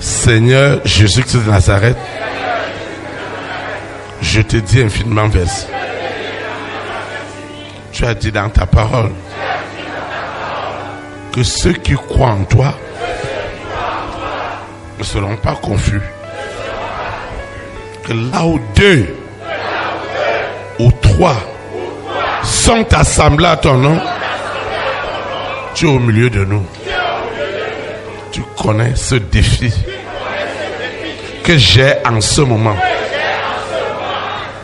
Seigneur Jésus-Christ de Nazareth, je te dis infiniment merci. Tu as dit dans ta parole que ceux qui croient en toi ne seront pas confus. Que là où 2 ou 3 sont assemblés à ton nom, tu es au milieu de nous. Tu connais ce défi que j'ai en ce moment.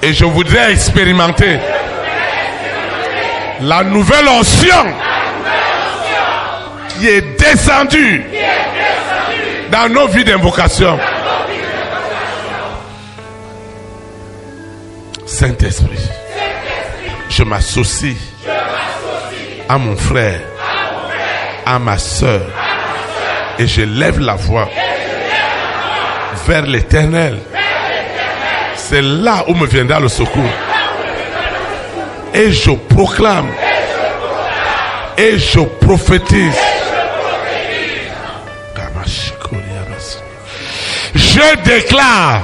Et je voudrais expérimenter la nouvelle onction qui est descendue dans nos vies d'invocation. Saint-Esprit, je m'associe à mon frère, à ma soeur, et je lève la voix vers l'Éternel. C'est là où me viendra le secours. Et je proclame et je prophétise. Je déclare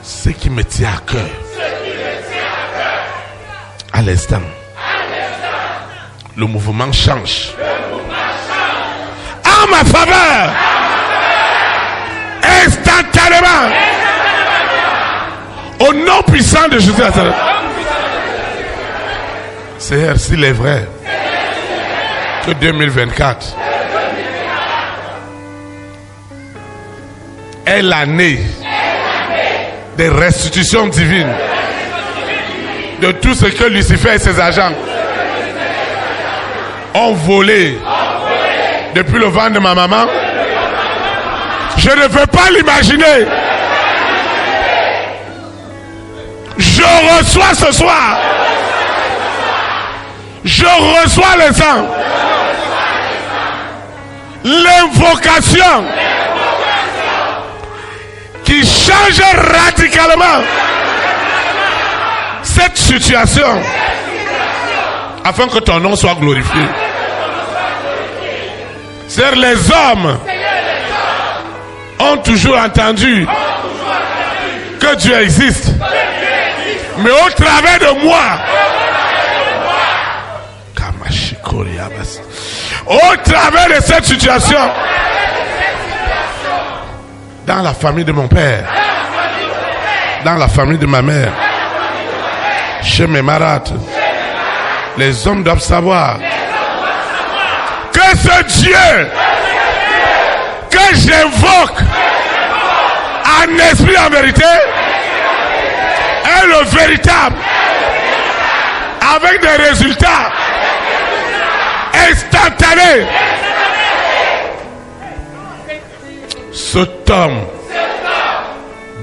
ce qui me tient à cœur à l'instant. Le mouvement change en ma faveur instantanément au nom puissant de Jésus. Seigneur, s'il est vrai que 2024 est l'année des restitutions divines de tout ce que Lucifer et ses agents ont volé depuis le ventre de ma maman, je ne veux pas l'imaginer. Je reçois ce soir. Je reçois le sang. L'invocation qui change radicalement cette situation afin que ton nom soit glorifié. C'est les hommes ont toujours entendu que Dieu existe, mais au travers de moi, au travers de cette situation, dans la famille de mon père, dans la famille de ma mère, chez mes marâtres, les hommes doivent savoir que ce Dieu que j'invoque en esprit en vérité est le véritable, avec des résultats instantanés. Cet homme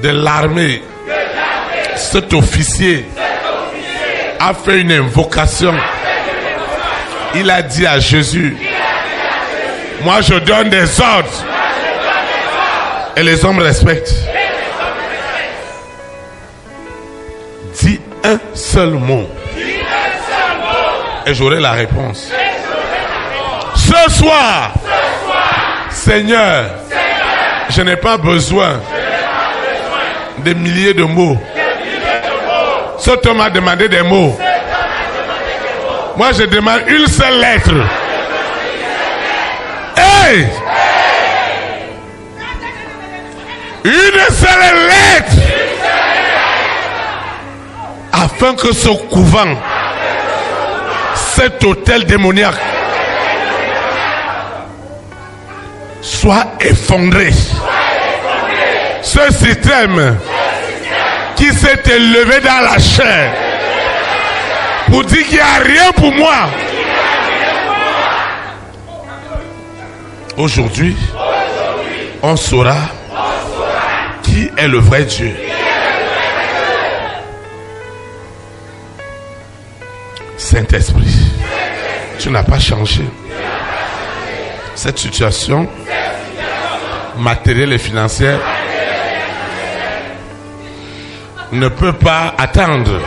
de l'armée, cet officier a fait une invocation. Il a dit à Jésus, moi je donne des ordres et les hommes respectent. Dis un seul mot et j'aurai la réponse. Ce soir, Seigneur, je n'ai pas besoin de milliers de mots. Cet homme a demandé des mots. Moi, je demande une seule lettre. Hey! Une seule lettre. Afin que ce couvent, cet hôtel démoniaque, soit effondré. Ce système qui s'est élevé dans la chair pour dire qu'il n'y a rien pour moi. Aujourd'hui, on saura qui est le vrai Dieu. Saint-Esprit, tu n'as pas changé. Cette situation matérielle et financière ne peut pas attendre.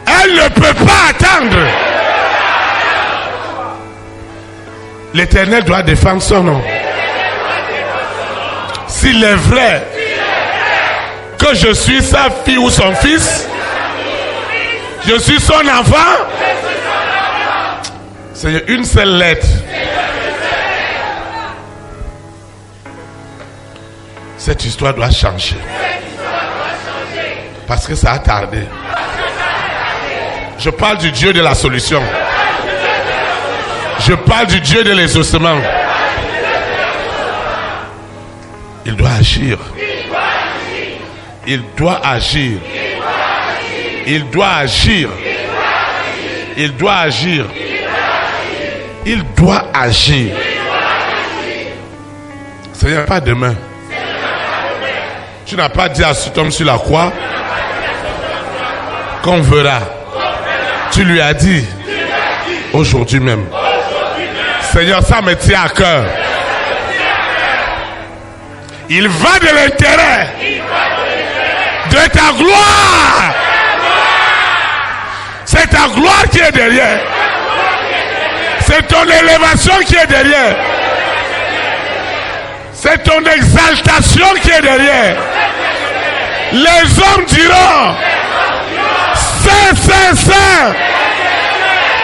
Elle ne peut pas attendre. L'Éternel doit défendre son nom. S'il est vrai que je suis sa fille ou son fils, je suis son enfant, c'est une seule lettre. Cette histoire doit changer. Parce que ça a tardé. Je parle du Dieu de la solution. Je parle du Dieu de l'exaucement. Il doit agir. Il doit agir. Il doit agir. Il doit agir. Il doit agir. Seigneur, pas demain. Tu n'as pas dit à cet homme sur la croix qu'on verra. Tu lui as dit aujourd'hui même. Seigneur, ça me tient à cœur. Il va de l'intérêt de ta gloire. C'est ta gloire qui est derrière. C'est ton élévation qui est derrière. C'est ton exaltation qui est derrière. Les hommes diront: Saint, Saint, Saint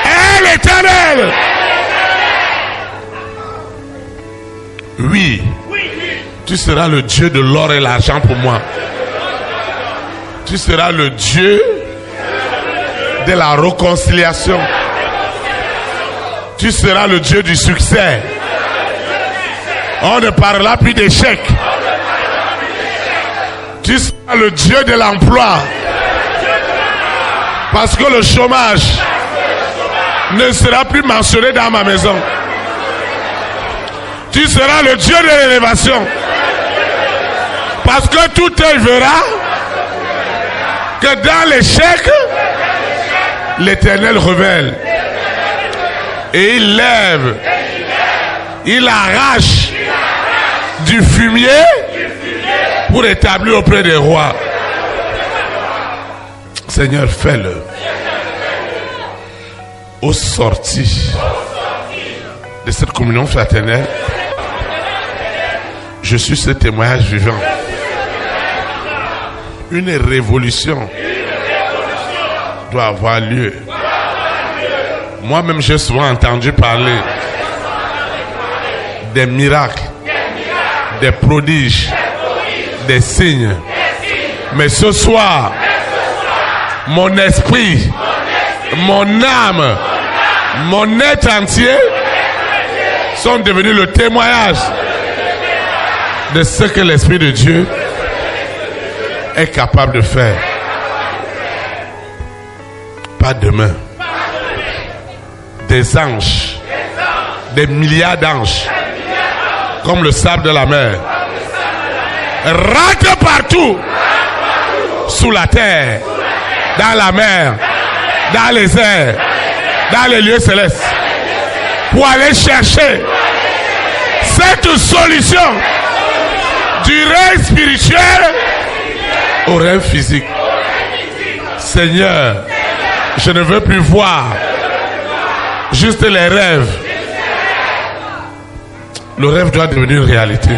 est l'Éternel. Oui, tu seras le Dieu de l'or et l'argent pour moi. Tu seras le Dieu de la réconciliation. Tu seras le Dieu du succès. On ne parlera plus d'échec. Tu seras le Dieu de l'emploi. Parce que le chômage ne sera plus mentionné dans ma maison. Tu seras le Dieu de l'élévation. Parce que tout œil verra que dans l'échec, l'Éternel révèle. Et il lève, il arrache du fumier pour établir auprès des rois. Seigneur, fais-le. Au sorti de cette communion fraternelle, je suis ce témoignage vivant. Une révolution doit avoir lieu. Moi-même, j'ai souvent entendu parler des miracles, des prodiges, des signes. Mais ce soir, mon esprit, mon âme, mon être entier sont devenus le témoignage de ce que l'Esprit de Dieu est capable de faire. Pas demain. Des anges, des milliards d'anges, comme le sable de la mer, rentrent partout, sous la terre, dans la mer, dans les airs, dans les lieux célestes, pour aller chercher cette solution du règne spirituel au règne physique. Seigneur, je ne veux plus voir juste les rêves. Le rêve doit devenir une réalité.